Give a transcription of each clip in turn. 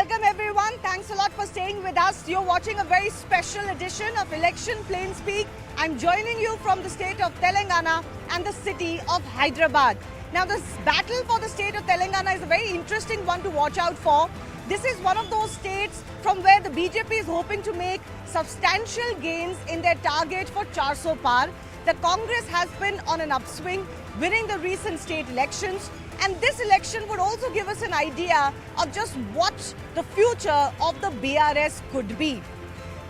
Welcome everyone. Thanks a lot for staying with us. You're watching a very special edition of Election Plain Speak. I'm joining you from the state of Telangana and the city of Hyderabad. Now this battle for the state of Telangana is a very interesting one to watch out for. This is one of those states from where the BJP is hoping to make substantial gains in their target for 400 par. The Congress has been on an upswing, winning the recent state elections. And this election would also give us an idea of just what the future of the BRS could be.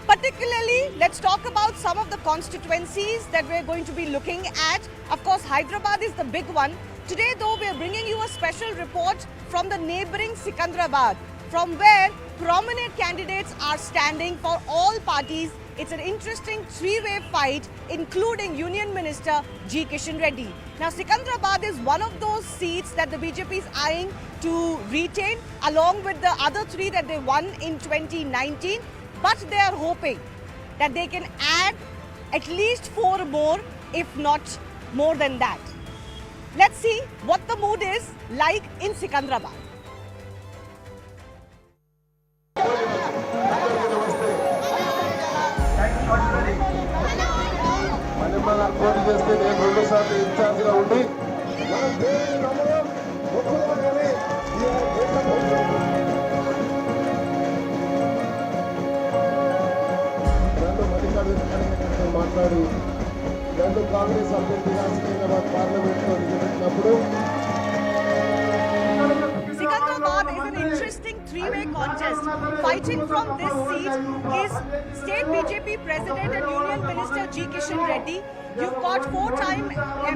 Particularly, let's talk about some of the constituencies that we're going to be looking at. Of course, Hyderabad is the big one. Today, though, we're bringing you a special report from the neighboring Secunderabad, from where prominent candidates are standing for all parties. It's an interesting three-way fight, including Union Minister G. Kishan Reddy. Now, Secunderabad is one of those seats that the BJP is eyeing to retain, along with the other three that they won in 2019. But they are hoping that they can add at least 4 more, if not more than that. Let's see what the mood is like in Secunderabad. పోటీ చేస్తే నేను 2 సార్లు ఇన్ఛార్జిగా ఉండి నన్ను మల్లికార్జున మాట్లాడి నన్ను కాంగ్రెస్ అభ్యర్థిగా సికింద్రాబాద్ పార్లమెంట్లో నిలబెట్టినప్పుడు Secunderabad is an interesting three-way contest. Fighting from this seat is State BJP President and Union Minister G. Kishan Reddy. You've got 4-time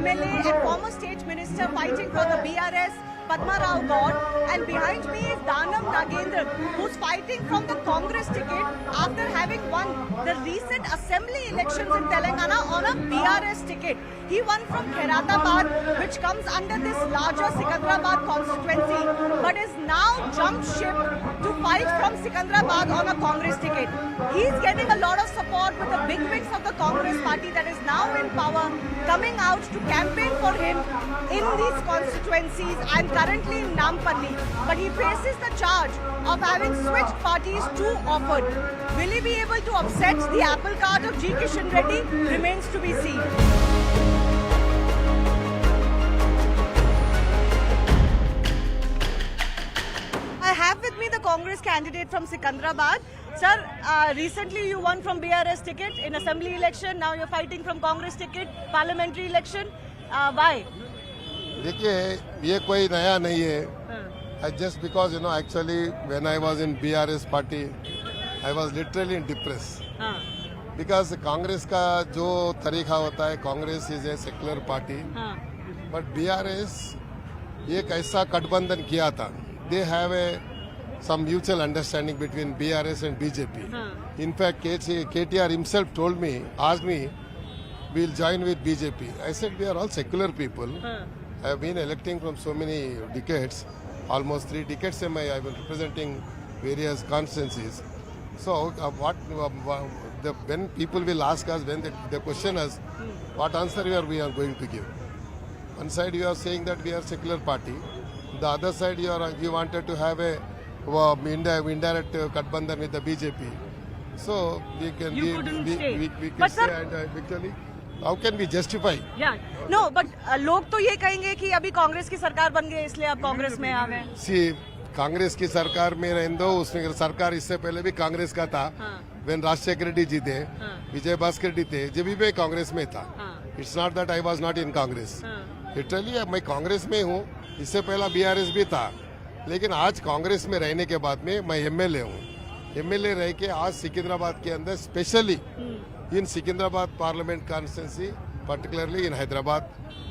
MLA and former State Minister fighting for the BRS, Padma Rao Gaur, and behind me is Danam Nagendran, who's fighting from the Congress ticket after having won the recent assembly elections in Telangana on a BRS ticket. He won from Kheratabad, which comes under this larger Secunderabad constituency, but is now jumped ship to fight from Secunderabad on a Congress ticket. He's getting a lot of support with the big wigs of the Congress party that is now in power, coming out to campaign for him in these constituencies. I'm currently in Nampalli, but he faces the charge of having switched parties too often. Will he be able to upset the apple cart of G. Kishan Reddy? Remains to be seen. I have with me the Congress candidate from Secunderabad. Sir, recently you won from BRS ticket in assembly election. Now you're fighting from Congress ticket, parliamentary election. Why? देखिए ये कोई नया नहीं है. Just because actually when I was in BRS party I was literally in depress because Congress का जो तरीका होता है, Congress is a secular party, but BRS एक ऐसा गठबंधन किया था. They have some mutual understanding between BRS and BJP. In fact, KTR himself told me, asked me, we'll join with BJP. I said, we are all secular people. I have been electing from so many decades, almost 3 decades I've been representing various constituencies. So, when people will ask us, when they question us, what answer we are going to give? One side you are saying that we are secular party. The other side you wanted to have a indirect Gadbandhan with the BJP. So we can But say sir, and actually how can we justify? Yeah. No, but लोग तो ये कहेंगे कि अभी कांग्रेस की सरकार बन गई इसलिए अब कांग्रेस में आ गए. See, कांग्रेस की सरकार में रहने दो, उसमें सरकार इससे पहले भी कांग्रेस का था. When राजशेखर रेड्डी जी थे, विजय भास्कर रेड्डी थे, जब भी मैं कांग्रेस में था. It's not that I was not in Congress. Literally मैं कांग्रेस में हूँ. इससे पहला BRS भी था, लेकिन आज कांग्रेस में रहने के बाद में मैं MLA हूँ. MLA रह के आज सिकंदराबाद के अंदर specially in Secunderabad parliament constituency, particularly in Hyderabad,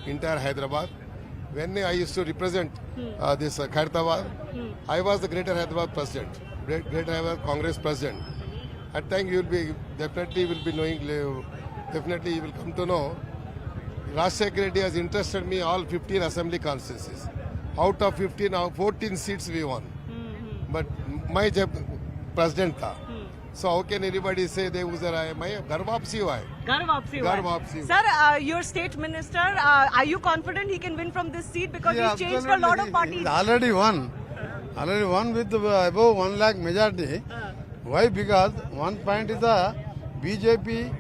entire Hyderabad. When I used to represent this Khairtabad, I was the Greater Hyderabad president, Greater Hyderabad Congress president. I think you will be definitely you will come to know. Rajshekar Reddy has interested me all 15 assembly constituencies. Out of 15, now 14 seats we won. But मैं जब president था, so how can anybody say they उधर आए? मैं घर वापसी हुआ है. घर वापसी हुआ है. Sir, your state minister, are you confident he can win from this seat because he's changed a lot of parties? He's already won. already won with above 1 lakh majority. Why? Because one point is the BJP.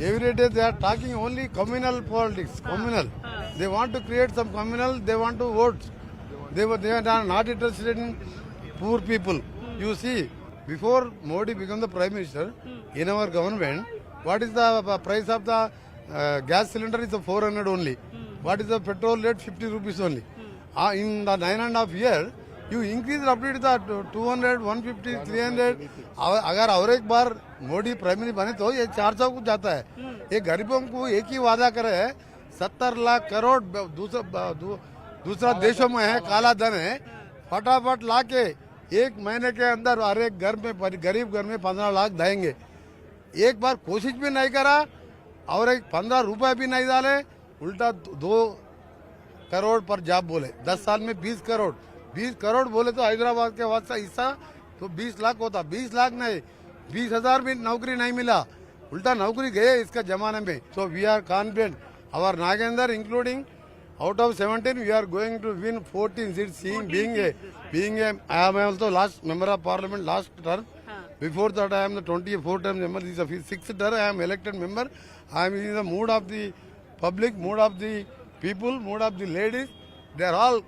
Every day they are talking only communal politics. Communal. They want to create some communal. They want to vote. They are not interested in poor people. You see, before Modi became the prime minister in our government, what is the price of the gas cylinder? Is 400 only. What is the petrol rate? 50 rupees only. In the 9.5 years, you increase roughly to the 200, 150, 300. अगर और एक बार Modi prime minister बने तो ये 400 को जाता है. ये गरीबों को एक ही वादा करे है 70 लाख करोड़ दूसरा देशों में है काला धन है फटाफट लाके एक महीने के अंदर हर एक घर में गरीब घर में 15 लाख देंगे. एक बार कोशिश भी नहीं करा और एक 15 रुपए भी नहीं डाले उल्टा 2 करोड़ पर जॉब बोले 10 साल में 20 करोड़ बोले तो हैदराबाद के वास्ता हिस्सा तो 20 लाख होता 20 लाख नहीं 20,000 भी नौकरी नहीं मिला उल्टा नौकरी गए इसका जमाने में. So we are confident our Nagender including out of 17 we are going to win 14 seats being a I am also last member of parliament last term. Before that I am the 24th term member. This is the 6th term I am elected member. I am in the mood of the public, mood of the people, mood of the ladies. They are all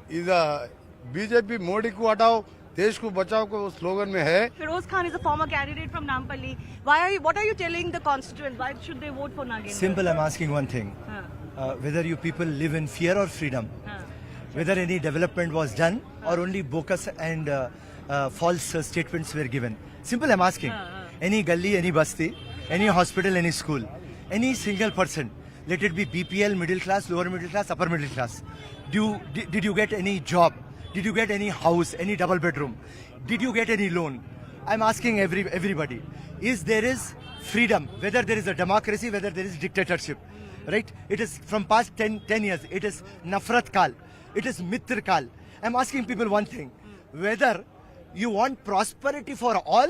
is a BJP Modi को हटाओ देश को बचाओ को slogan में है. Feroz Khan is a former candidate from Nampally. What are you telling the constituents? Why should they vote for Nagender? Simple, I'm asking one thing. Whether you people live in fear or freedom, whether any development was done or only bogus and false statements were given. Simple, I'm asking. Any gully, any basti, any hospital, any school, any single person, let it be BPL, middle class, lower middle class, upper middle class. Did you get any job? Did you get any house, any double bedroom? Did you get any loan? I'm asking everybody. Is there is freedom, whether there is a democracy, whether there is dictatorship, right? It is from past 10 years. It is Nafrat Kal. It is Mitr Kal. I'm asking people one thing. Whether you want prosperity for all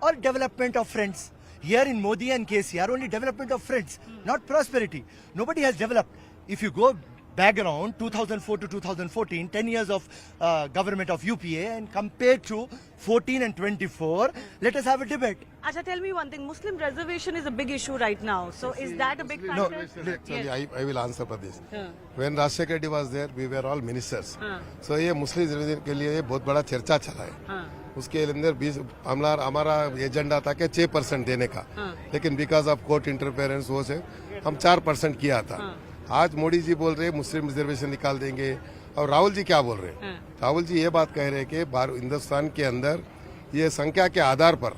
or development of friends. Here in Modi and KCR, only development of friends, not prosperity. Nobody has developed. If you go background 2004 to 2014 10 years of government of UPA and compared to 14 and 24 let us have a debate. Acha, tell me one thing. Muslim reservation is a big issue right now. So is that a big factor? Actually, I will answer for this. When Rajshekar Reddy was there, we were all ministers. So ये मुस्लिम reservation के लिए बहुत बड़ा चर्चा चला है. उसके अंदर 20 हमारा एजेंडा था कि 6% देने का, लेकिन बिकॉज ऑफ कोर्ट इंटरफेरेंस वो से हम 4% किया था. आज मोदी जी बोल रहे हैं मुस्लिम रिजर्वेशन निकाल देंगे और राहुल जी क्या बोल रहे हैं? राहुल जी ये बात कह रहे हैं कि हिंदुस्तान के अंदर ये संख्या के आधार पर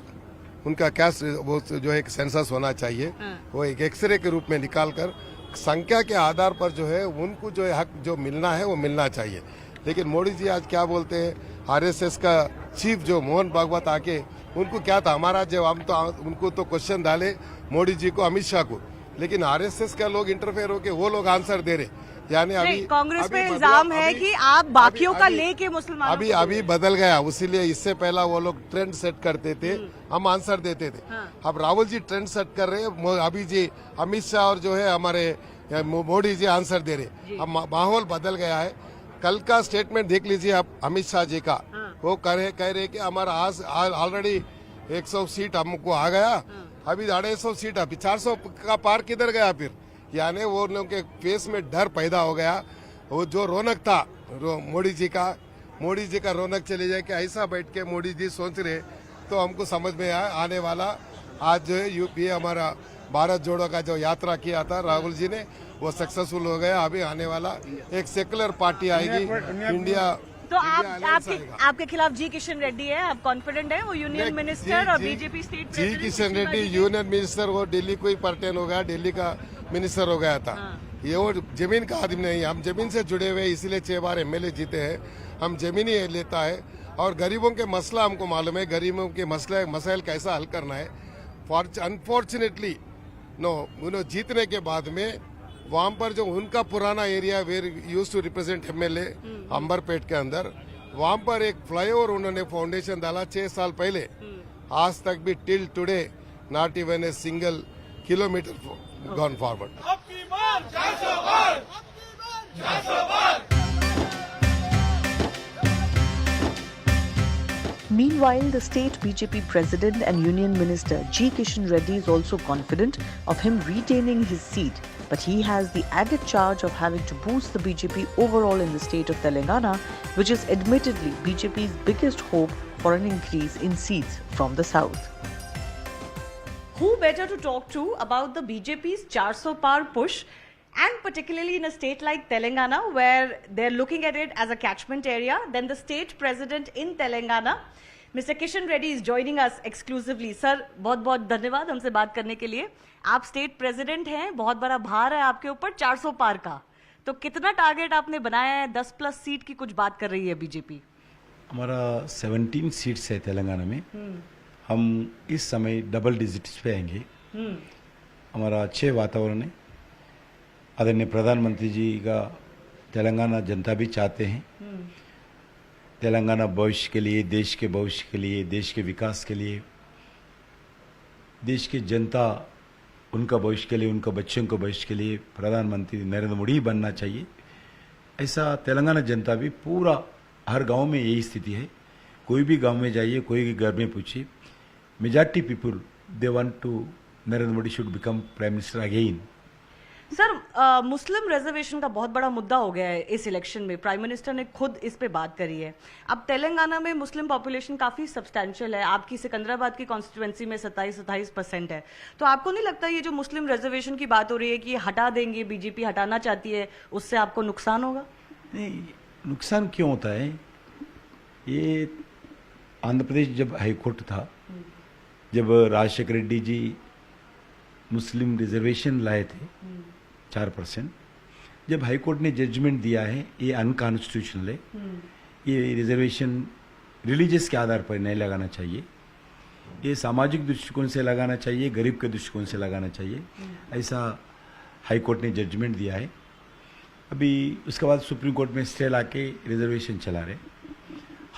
उनका क्या वो जो है एक सेंसस होना चाहिए, वो एक एक्सरे के रूप में निकाल कर संख्या के आधार पर जो है उनको जो है हक जो मिलना है वो मिलना चाहिए. लेकिन मोदी जी आज क्या बोलते हैं, आरएसएस का चीफ जो मोहन भागवत आके उनको क्या था हमारा जो हम तो उनको तो क्वेश्चन डाले मोदी जी को, अमित शाह को, लेकिन आरएसएस का लोग इंटरफेयर होके वो लोग आंसर दे रहे. यानी अभी कांग्रेस पे इल्जाम है कि आप बाकियों का लेके मुसलमानों अभी बदल गया. इसीलिए इससे पहला वो लोग ट्रेंड सेट करते थे, हम आंसर देते थे. अब राहुल जी ट्रेंड सेट कर रहे हैं, अभी जी अमित शाह और जो है हमारे मोदी जी आंसर दे रहे. अब माहौल बदल गया है. कल का स्टेटमेंट देख लीजिए आप अमित शाह जी का, वो कह रहे कि हमारा आज ऑलरेडी 100 सीट हमको आ गया, अभी 250 सीट, अभी 400 का पार किधर गया फिर. यानी वो लोगों के फेस में डर पैदा हो गया. वो जो रौनक था मोदी जी का रौनक चले जाए कि ऐसा बैठ के मोदी जी सोच रहे, तो हमको समझ में आने वाला. आज जो है यूपीए हमारा भारत जोड़ो का जो यात्रा किया था राहुल जी ने वो सक्सेसफुल हो गया. अभी आने वाला एक सेकुलर पार्टी आएगी इंडिया. तो आपके खिलाफ जी किशन रेड्डी है, आप कॉन्फिडेंट है? वो यूनियन मिनिस्टर और बीजेपी स्टेट जी किशन रेड्डी यूनियन मिनिस्टर, वो दिल्ली को ही पर्टेन हो गया, दिल्ली का मिनिस्टर हो गया था. ये वो जमीन का आदमी नहीं, हम जमीन से जुड़े हुए इसलिए 6 बार एमएलए जीते हैं. हम जमीन ही लेता है और गरीबों के मसला हमको मालूम है, गरीबों के मसाइल कैसा हल करना है. अनफॉर्चुनेटली जीतने के बाद में वहां पर जो उनका पुराना area where used to represent MLA Amberpet के अंदर, वहां पर एक फ्लाईओवर उन्होंने फाउंडेशन डाला 6 साल पहले. आज तक भी till today not even a single kilometre gone forward. Meanwhile, the state BJP president and Union Minister G. Kishan Reddy is also confident of him retaining his seat, but he has the added charge of having to boost the BJP overall in the state of Telangana, which is admittedly BJP's biggest hope for an increase in seats from the south. Who better to talk to about the BJP's 400 par push, and particularly in a state like Telangana where they're looking at it as a catchment area, than the state president in Telangana. Mr. Kishan Reddy is joining us exclusively. Sir, बहुत बहुत धन्यवाद हमसे बात करने के लिए. आप state president हैं, बहुत बड़ा भार है आपके ऊपर 400 पार का. तो कितना टारगेट आपने बनाया है? 10+ सीट की कुछ बात कर रही है बीजेपी. हमारा 17 सीट्स है तेलंगाना में. हम इस समय डबल डिजिट्स पे आएंगे. हमारा अच्छे वातावरण है. आदरणीय प्रधानमंत्री जी का तेलंगाना जनता भी चाहते हैं. तेलंगाना भविष्य के लिए, देश के भविष्य के लिए, देश के विकास के लिए, देश की जनता उनका भविष्य के लिए, उनका बच्चों के भविष्य के लिए प्रधानमंत्री नरेंद्र मोदी बनना चाहिए. ऐसा तेलंगाना जनता भी पूरा हर गांव में यही स्थिति है. कोई भी गांव में जाइए, कोई भी घर में पूछिए, majority people they want to Narendra Modi should become prime minister again. Sir, Muslim reservation का बहुत बड़ा मुद्दा हो गया है इस इलेक्शन में. प्राइम मिनिस्टर ने खुद इस पे बात करी है. अब तेलंगाना में मुस्लिम पॉपुलेशन काफी सब्सटैंशियल है. आपकी सिकंदराबाद की कॉन्स्टिट्यूएंसी में 27-28% है. तो आपको नहीं लगता ये जो मुस्लिम रिजर्वेशन की बात हो रही है कि ये हटा देंगे, बीजेपी हटाना चाहती है, उससे आपको नुकसान होगा? नहीं, नुकसान क्यों होता है? ये आंध्र प्रदेश जब हाईकोर्ट था, जब राजशेखर रेड्डी जी मुस्लिम रिजर्वेशन लाए थे 4%, जब हाईकोर्ट ने जजमेंट दिया है ये अनकॉन्स्टिट्यूशनल है, ये रिजर्वेशन रिलीजियस के आधार पर नहीं लगाना चाहिए, ये सामाजिक दृष्टिकोण से लगाना चाहिए, गरीब के दृष्टिकोण से लगाना चाहिए, ऐसा हाईकोर्ट ने जजमेंट दिया है. अभी उसके बाद सुप्रीम कोर्ट में स्टे लाके रिजर्वेशन चला रहे.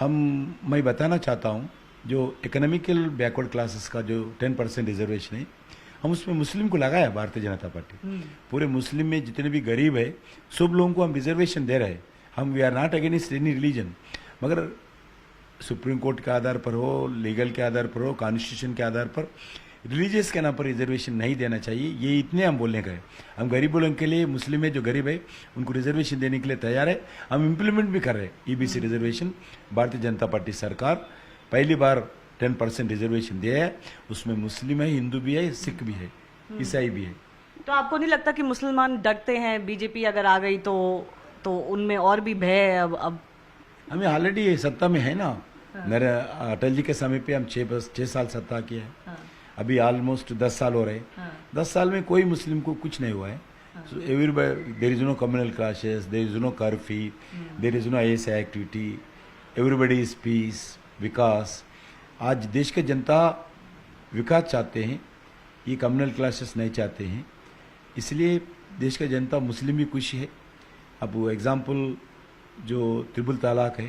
मैं बताना चाहता हूँ, जो इकोनॉमिकल बैकवर्ड क्लासेस का जो 10% रिजर्वेशन है, हम उसमें मुस्लिम को लगाया भारतीय जनता पार्टी. पूरे मुस्लिम में जितने भी गरीब है सब लोगों को हम रिजर्वेशन दे रहे हैं. हम we are not against any religion, मगर सुप्रीम कोर्ट के आधार पर हो, लीगल के आधार पर हो, कॉन्स्टिट्यूशन के आधार पर रिलीजियस के नाम पर रिजर्वेशन नहीं देना चाहिए. ये इतने हम बोलने का है. हम गरीब लोगों के लिए, मुस्लिम है जो गरीब है उनको रिजर्वेशन देने के लिए तैयार है. हम इम्प्लीमेंट भी कर रहे हैं EBC reservation. Bharatiya Janata party सरकार पहली बार 10% रिजर्वेशन दिया है. उसमें मुस्लिम है, हिंदू भी है, सिख भी है, ईसाई भी है. तो आपको नहीं लगता कि मुसलमान डरते हैं बीजेपी अगर आ गई तो उनमें और भी भय है? अब हमें ऑलरेडी सत्ता में है ना. अटल जी के समय पे हम 6 साल सत्ता किया है. अभी ऑलमोस्ट 10 साल हो रहे हैं. 10 साल में कोई मुस्लिम को कुछ नहीं हुआ है. So everybody, there is no communal clashes, there is no curfew, there is no ISI activity, everybody is peace, विकास. आज देश के जनता विकास चाहते हैं, ये कम्युनल क्लासेस नहीं चाहते हैं. इसलिए देश का जनता मुस्लिम भी खुश है. अब एग्जाम्पल जो त्रिपुल तलाक है,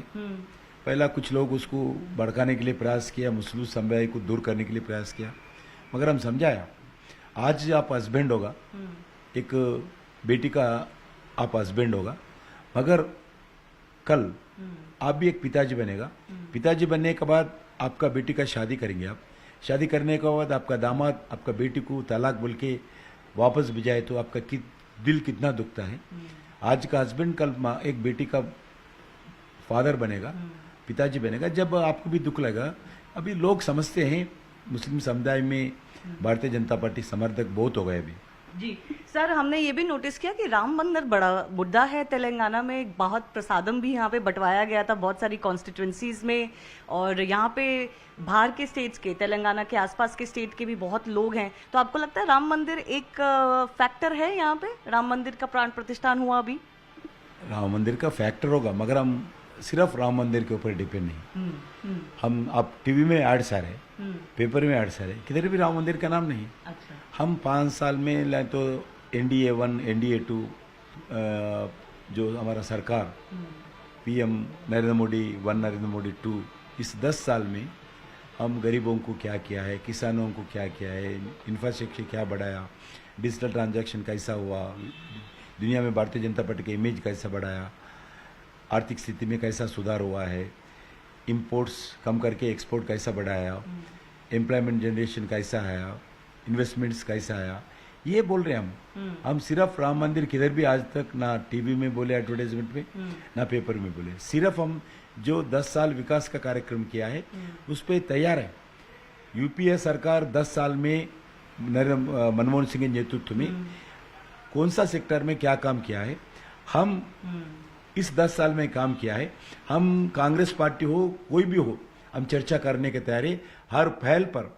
पहला कुछ लोग उसको भड़काने के लिए प्रयास किया, मुस्लिम समुदाय को दूर करने के लिए प्रयास किया, मगर हम समझाया. आज आप हस्बैंड होगा, एक बेटी का आप हस्बैंड होगा, मगर कल आप भी एक पिताजी बनेगा. पिताजी बनने के बाद आपका बेटी का शादी करेंगे. आप शादी करने के बाद आपका दामाद आपका बेटी को तलाक बोल के वापस भिजाए तो आपका दिल कितना दुखता है. आज का हस्बैंड कल एक बेटी का फादर बनेगा, पिताजी बनेगा, जब आपको भी दुख लगेगा. अभी लोग समझते हैं मुस्लिम समुदाय में भारतीय जनता पार्टी समर्थक बहुत हो गए अभी. जी सर, हमने ये भी नोटिस किया कि राम मंदिर बड़ा मुद्दा है तेलंगाना में. बहुत प्रसादम भी यहाँ पे बंटवाया गया था बहुत सारी कॉन्स्टिट्यूंसीज में, और यहाँ पे बाहर के स्टेट्स के, तेलंगाना के आसपास के स्टेट के भी बहुत लोग हैं. तो आपको लगता है राम मंदिर एक फैक्टर है यहाँ पे? राम मंदिर का प्राण प्रतिष्ठान हुआ अभी, राम मंदिर का फैक्टर होगा, मगर हम सिर्फ राम मंदिर के ऊपर डिपेंड नहीं. हम आप टीवी में एड्स आ रहे, पेपर में एड्स आ रहे, किधर भी राम मंदिर का नाम नहीं. अच्छा. हम 5 साल में लाए तो NDA 1, NDA 2, जो हमारा सरकार PM नरेंद्र मोदी 1, नरेंद्र मोदी 2, इस 10 साल में हम गरीबों को क्या किया है, किसानों को क्या किया है, इंफ्रास्ट्रक्चर क्या बढ़ाया, डिजिटल ट्रांजैक्शन कैसा हुआ, दुनिया में भारतीय जनता पार्टी का इमेज कैसा बढ़ाया, आर्थिक स्थिति में कैसा सुधार हुआ है, इंपोर्ट्स कम करके एक्सपोर्ट कैसा बढ़ाया, एम्प्लॉयमेंट जनरेशन कैसा आया, इन्वेस्टमेंट्स कैसा आया, ये बोल रहे हैं हम सिर्फ राम मंदिर किधर भी आज तक ना टीवी में बोले एडवर्टाइजमेंट में, ना पेपर में बोले। सिर्फ हम जो 10 साल विकास का कार्यक्रम किया है उस पर तैयार है। यूपीए सरकार 10 साल में मनमोहन सिंह के नेतृत्व में कौन सा सेक्टर में क्या काम किया है, हम इस 10 साल में काम किया है। हम कांग्रेस पार्टी हो कोई भी हो, हम चर्चा करने के तैयार है। हर फैल पर,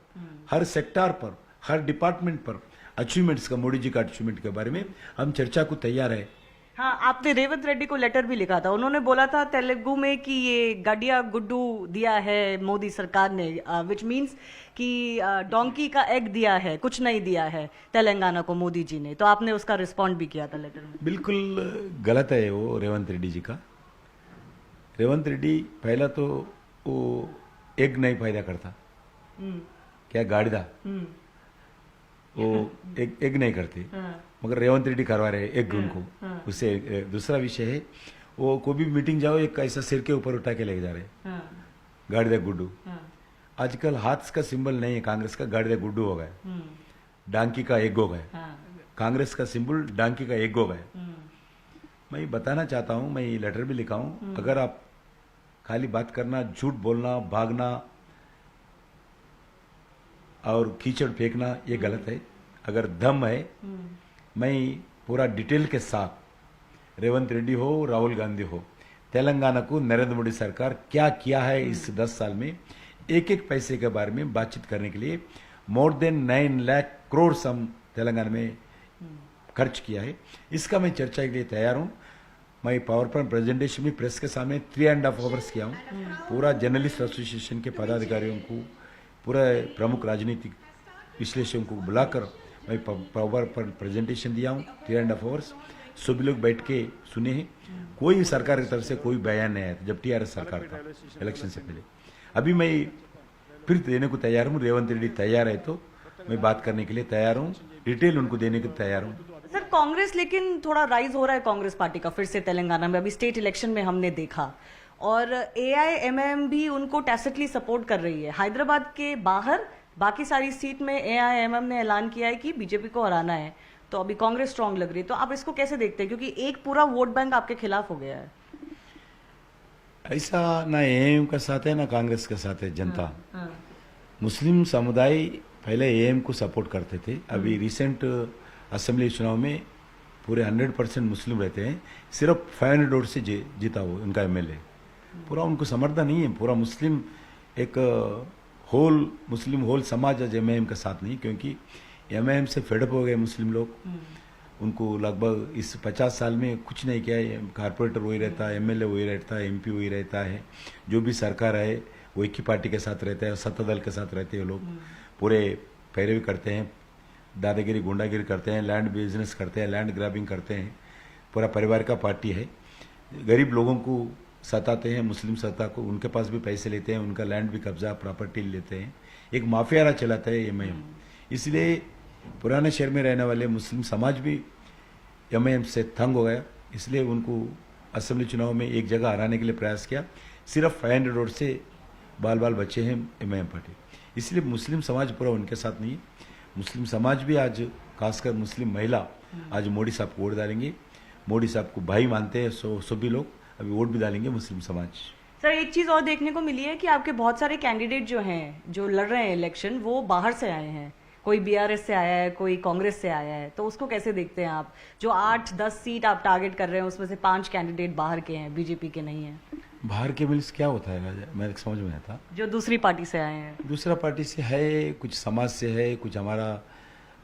हर सेक्टर पर, हर डिपार्टमेंट पर अचीवमेंट्स का, मोदी जी का अचीवमेंट के बारे में हम चर्चा को तैयार है। हाँ, आपने रेवंत रेड्डी को लेटर भी लिखा था। उन्होंने बोला था तेलुगु में कि ये गाडिया गुड्डू दिया है मोदी सरकार ने, विच मीन्स कि डोंकी का एग दिया है, कुछ नहीं दिया है तेलंगाना को मोदी जी ने। तो आपने उसका रिस्पॉन्ड भी किया था लेटर में। बिल्कुल गलत है वो रेवंत रेड्डी जी का। रेवंत रेड्डी पहला तो वो एग नहीं पैदा करता, क्या गाड़ीदा वो एग नहीं करते, मगर रेवंत रेड्डी करवा रहे एग उनको। उससे दूसरा विषय है, वो कोई भी मीटिंग जाओ एक ऐसा सिर के ऊपर उठा के लेके जा रहे गाड़ीदा गुड्डू। आजकल हाथ का सिंबल नहीं है कांग्रेस का, गाड़ीदा गुड्डू हो गए, डांकी का एग हो गए। कांग्रेस का सिंबल डांकी का एग हो गए। मैं बताना चाहता हूं, मैं लेटर भी लिखा हूं, अगर आप खाली बात करना, झूठ बोलना, भागना और कीचड़ फेंकना ये गलत है। अगर दम है, मैं पूरा डिटेल के साथ रेवंत रेड्डी हो, राहुल गांधी हो, तेलंगाना को नरेंद्र मोदी सरकार क्या किया है इस 10 साल में, एक एक पैसे के बारे में बातचीत करने के लिए मोर देन 9 लाख करोड़ हम तेलंगाना में खर्च किया है। इसका मैं चर्चा के लिए तैयार हूं। मैं पावर पॉइंट प्रेजेंटेशन भी प्रेस के सामने 3.5 आवर्स किया हूं। पूरा जर्नलिस्ट एसोसिएशन के पदाधिकारियों को, पूरा प्रमुख राजनीतिक विश्लेषकों को बुलाकर मैं पावर पॉइंट प्रेजेंटेशन दिया हूं 3.5 आवर्स। सभी लोग बैठ के सुने हैं। कोई सरकार की तरफ से कोई बयान नहीं आया था जब टीआरएस सरकार था इलेक्शन से पहले। अभी मैं फिर देने को तैयार हूँ। रेवंत रेड्डी तैयार है तो मैं बात करने के लिए तैयार हूँ, डिटेल उनको देने के तैयार हूँ। सर, कांग्रेस लेकिन थोड़ा राइज हो रहा है कांग्रेस पार्टी का फिर से तेलंगाना में। अभी स्टेट इलेक्शन में हमने देखा, और एआईएमआईएम भी उनको टैसिटली सपोर्ट कर रही है। हैदराबाद के बाहर बाकी सारी सीट में एआईएमआईएम ने ऐलान किया है कि बीजेपी को हराना है, तो अभी कांग्रेस स्ट्रांग लग रही है। तो आप इसको कैसे देखते हैं, क्योंकि एक पूरा वोट बैंक आपके खिलाफ हो गया है? ऐसा ना एएम का साथ है ना कांग्रेस के साथ है जनता। मुस्लिम समुदाय पहले एएम को सपोर्ट करते थे। अभी रिसेंट असेंबली चुनाव में पूरे 100% मुस्लिम रहते हैं। सिर्फ 500 वोट से जीता वो उनका एमएलए। पूरा उनको समर्थन नहीं है। पूरा मुस्लिम एक मुस्लिम होल समाज आज एमआईएम का साथ नहीं, क्योंकि एमआईएम से फेडअप हो गए मुस्लिम लोग। उनको लगभग इस 50 साल में कुछ नहीं किया है। कारपोरेटर वही रहता है, एमएलए वही रहता है, एमपी वही रहता है, जो भी सरकार है वो एक ही पार्टी के साथ रहता है, सत्ता दल के साथ रहते हैं लोग। पूरे पैरवी करते हैं, दादागिरी गुंडागिरी करते हैं, लैंड बिजनेस करते हैं, लैंड ग्रैबिंग करते हैं। पूरा परिवार का पार्टी है। गरीब लोगों को सताते हैं, मुस्लिम सत्ता को, उनके पास भी पैसे लेते हैं, उनका लैंड भी कब्जा, प्रॉपर्टी लेते हैं। एक माफिया राज चलाता है एमआईएम। इसलिए पुराने शहर में रहने वाले मुस्लिम समाज भी एमआईएम से तंग हो गया। इसलिए उनको असेंबली चुनाव में एक जगह हराने के लिए प्रयास किया। सिर्फ 500 वोट से बाल बाल बचे हैं एमआईएम पार्टी। इसलिए मुस्लिम समाज पूरा उनके साथ नहीं है। मुस्लिम समाज भी आज, खासकर मुस्लिम महिला, आज मोदी साहब को वोट डालेंगे। मोदी साहब को भाई मानते हैं सभी लोग, अभी वोट भी डालेंगे मुस्लिम समाज। सर, एक चीज और देखने को मिली है कि आपके बहुत सारे कैंडिडेट जो हैं, जो लड़ रहे हैं इलेक्शन, वो बाहर से आए हैं। कोई बीआरएस से आया है, कोई कांग्रेस से आया है। तो उसको कैसे देखते हैं आप? जो 8-10 सीट आप टारगेट कर रहे हैं, उसमें से 5 कैंडिडेट बाहर के हैं, बीजेपी के नहीं है। बाहर के मिल्स क्या होता है राजा, मेरे समझ में आता। जो दूसरी पार्टी से आए हैं। दूसरा पार्टी से है, कुछ समाज से है, कुछ हमारा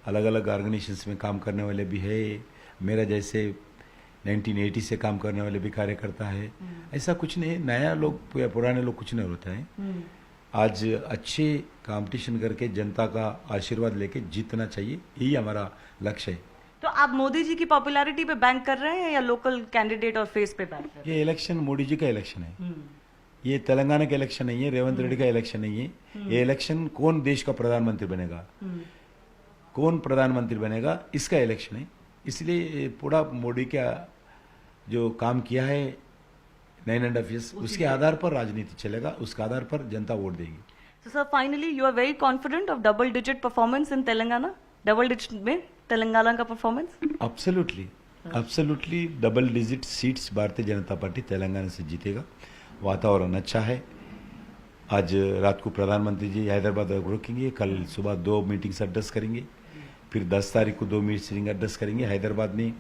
अलग अलग ऑर्गेनाइजेशंस में काम करने वाले भी है। मेरा जैसे 1980 से काम करने वाले भी कार्यकर्ता है। ऐसा कुछ नहीं है, नया लोग या पुराने लोग कुछ नहीं होता है। आज अच्छे कंपटीशन करके जनता का आशीर्वाद लेके जीतना चाहिए, यही हमारा लक्ष्य है। तो आप मोदी जी की पॉपुलैरिटी पे बैंक कर रहे हैं या लोकल कैंडिडेट और फेस पे बैंक कर रहे हैं? ये इलेक्शन मोदी जी का इलेक्शन है। ये तेलंगाना का इलेक्शन नहीं है, रेवंत रेड्डी का इलेक्शन नहीं है। ये इलेक्शन कौन देश का प्रधानमंत्री बनेगा, कौन प्रधानमंत्री बनेगा, इसका इलेक्शन है। इसलिए पूरा मोदी का जो काम किया है 9.5 years, उसके आधार पर राजनीति चलेगा, उसके आधार पर जनता वोट देगी. So, sir, finally, you are very confident of double-digit performance in Telangana? Double-digit में तेलंगाना का performance? Absolutely double digit seats Bharatiya Janata party Telangana से जीतेगा. वातावरण अच्छा है. आज रात को प्रधानमंत्री जी हैदराबाद रुकेंगे, कल सुबह 2 मीटिंग्स एड्रेस करेंगे, फिर 10 तारीख को 2 मीटिंग एड्रेस करेंगे हैदराबाद में.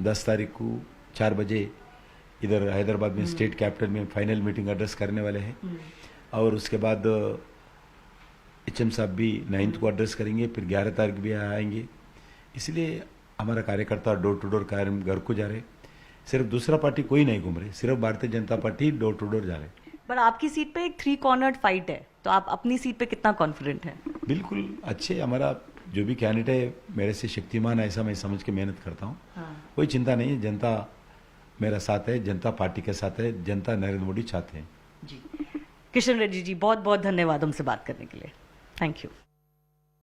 10 तारीख को 4 बजे इधर हैदराबाद में स्टेट कैपिटल में फाइनल मीटिंग एड्रेस करने वाले हैं. और उसके बाद HM साहब भी 9th को एड्रेस करेंगे, फिर 11 तारीख भी आएंगे. इसलिए हमारा कार्यकर्ता डोर टू डोर कार्य घर को जा रहे. सिर्फ दूसरा पार्टी कोई नहीं घूम रहे, सिर्फ Bharatiya Janata party door to door जा रहे. पर आपकी सीट पे एक 3 कॉर्नर्ड फाइट है, तो आप अपनी सीट पे कितना कॉन्फिडेंट हैं? बिल्कुल अच्छे. हमारा जो भी कैंडिडेट है मेरे से शक्तिमान है, ऐसा मैं समझ के मेहनत करता हूँ. कोई चिंता नहीं है. जनता मेरा साथ है, जनता पार्टी के साथ है, जनता नरेंद्र मोदी चाहते हैं. जी, किशन रेड्डी जी, बहुत बहुत धन्यवाद हमसे बात करने के लिए. Thank you.